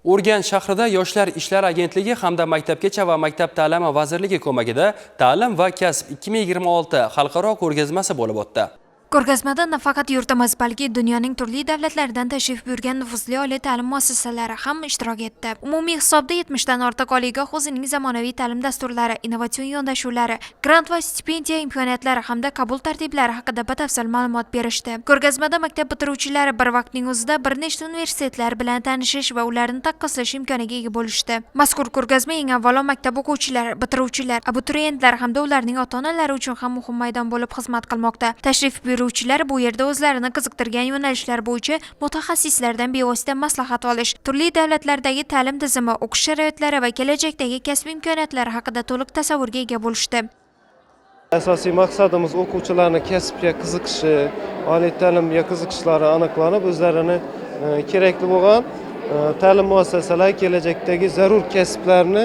Urganch shahrida Yoshlar ishlari agentligi hamda Maktabgacha va maktab ta'limi vazirligi ko'magida Ta'lim va kasb 2026 xalqaro ko'rgazmasi bo'lib o'tdi. Ko'rgazmada nafaqat yurtimiz, balki dunyoning turli davlatlaridan tashrif buyurgan nufuzli oliy ta'lim muassasalari ham ishtirok etdi. Umumiy hisobda 70 dan ortiq oliygoh o'zining zamonaviy ta'lim dasturlari, innovatsion yondashuvlari, grant va stipendiya imkoniyatlari hamda qabul tartiblari haqida batafsil ma'lumot berishdi. Ko'rgazmada maktab bitiruvchilari bir vaqtning o'zida bir nechta universitetlar bilan tanishish va ularni taqqoslash imkoniga ega bo'lishdi. Mazkur ko'rgazma eng avvalo maktab o'quvchilari, bitiruvchilar, abituriyentlar hamda ularning ota-onalari uchun ham muhim maydon bo'lib xizmat qilmoqda. Tashrif buyuruvchilar bu yerda o'zlarini qiziqtirgan yo'nalishlar bo'yicha mutaxassislardan bevosita maslahat olish, turli davlatlardagi ta'lim tizimi, o'qish sharoitlari va kelajakdagi kasb imkoniyatlari haqida to'liq tasavvurga ega bo'lishdi. Asosiy maqsadimiz o'quvchilarning kasbga qiziqishi, oliy ta'limga qiziqishlari aniqlanib, o'zlarini kerakli bo'lgan ta'lim muassasalari kelajakdagi zarur kasblarni,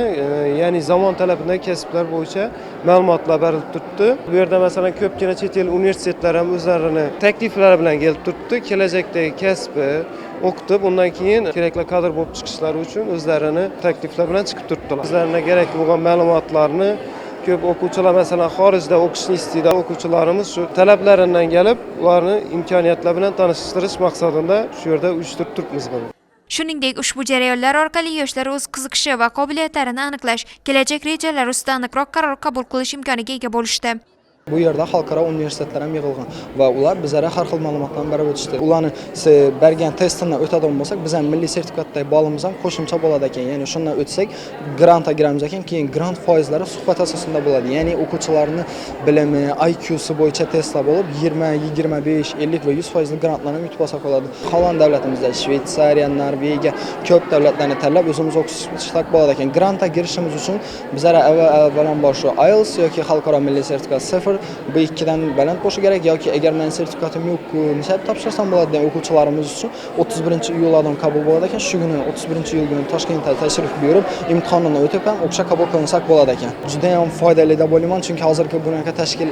ya'ni zamon talabidagi kasblar bo'yicha ma'lumotlar berilib turibdi. Bu yerda masalan ko'pgina chet el universitetlari ham o'zlarini takliflari bilan kelib turibdi. Kelajakdagi kasbi o'qitib, undan keyin kerakli kadr bo'lib chiqishlari uchun o'zlarini takliflar bilan chiqib turibdilar. O'zlariga kerakli bo'lgan ma'lumotlarni ko'p o'quvchilar masalan xorijda o'qishni istaydi. O'quvchilarimiz shu talablaridan kelib, ularni imkoniyatlar bilan tanishtirish maqsadida shu yerda uyushtirib turibmiz buni. Shuningdek, ushbu jarayonlar orqali yoshlar o'z qiziqishi va qobiliyatlarini aniqlash, kelajak rejalari ustida aniqroq qaror qabul qilish imkoniga ega bo'lishdi. Bu yerda xalqaro universitetlar ham yig'ilgan va ular bizlarga har xil ma'lumotlarni berib o'tishdi. Ularni bergan testdan o'tadigan bo'lsak, biz ham milliy sertifikatdagi balimiz ham qo'shimcha bo'ladi ekan. Ya'ni shundan o'tsak, grantga kiramiz ekan, keyin grant foizlari suhbat asosida bo'ladi. Ya'ni o'quvchilarning bilimi, IQ'si bo'yicha testlar bo'lib, 20, 25, 50 va 100% grantlarni yutib olsak bo'ladi. Holland davlatimizda, Shveysariya, Norvegiya ko'p davlatlarni tanlab o'zimiz o'qishlar bo'ladi ekan. Grantga kirishimiz uchun bizlar avvalambor shu IELTS yoki xalqaro milliy sertifikat 0 bu ikkidan baland bo'lishi kerak yoki agar men sertifikatim yo'q, nisab topshirsam bo'ladi degan o'quvchilarimiz uchun 31-iyuldan qabul bo'ladi ekan. Shu kuni 31-iyul kuni Toshkentga tashrif buyurib, imtihondan o'tib ham o'qishga qabul qilinsak bo'ladi ekan. Juda ham foydali deb o'ylayman, chunki hozirgi bunaqa tashkil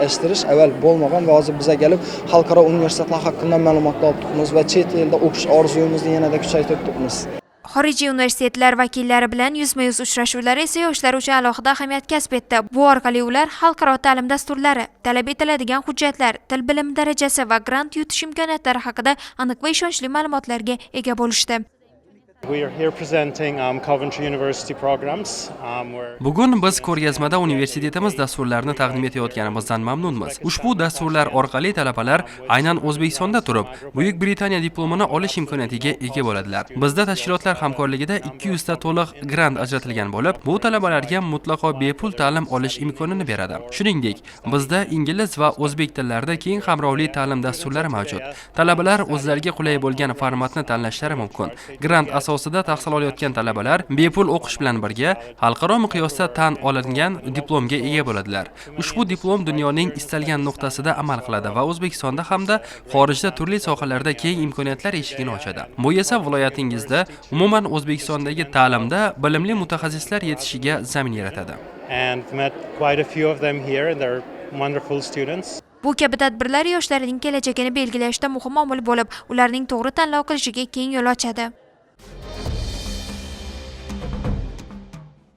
etirish avval bo'lmagan va hozir bizga kelib xalqaro universitetlar haqida ma'lumotlar olibmiz va chet elda o'qish orzuyimizni yanada kuchaytiribmiz. Xorijiy universitetlar vakillari bilan yuzma-yuz uchrashuvlar esa yoshlar uchun alohida ahamiyat kasb etdi. Bu orqali ular xalqaro ta'lim dasturlari, talab etiladigan hujjatlar, til bilimi darajasi va grant yutish imkoniyatlari haqida aniq va ishonchli ma'lumotlarga ega bo'lishdi. Bugun biz ko'rgazmada universitetimiz dasturlarini taqdim etayotganimizdan mamnunmiz. Ushbu dasturlar orqali talabalar aynan O'zbekistonda turib, Buyuk Britaniya diplomini olish imkoniyatiga ega bo'ladilar. Bizda tashkilotlar hamkorligida 200 ta to'liq grant ajratilgan bo'lib, bu talabalarga mutlaqo bepul ta'lim olish imkonini beradi. Shuningdek, bizda ingliz va o'zbek tillarida keng qamrovli ta'lim dasturlari mavjud. Talabalar o'zlariga qulay bo'lgan formatni tanlashlari mumkin. Grant asosida tahsil olayotgan talabalar bepul o'qish bilan birga xalqaro miqyosda tan olingan diplomga ega bo'ladilar. Ushbu diplom dunyoning istalgan nuqtasida amal qiladi va O'zbekistonda hamda xorijda turli sohalarda keng imkoniyatlar eshigini ochadi. Bu esa viloyatingizda, umuman O'zbekistondagi ta'limda bilimli mutaxassislar yetishiga zamin yaratadi. Bu kabi tadbirlar yoshlarning kelajagini belgilashda muhim omil bo'lib, ularning to'g'ri tanlov qilishiga keng yo'l ochadi.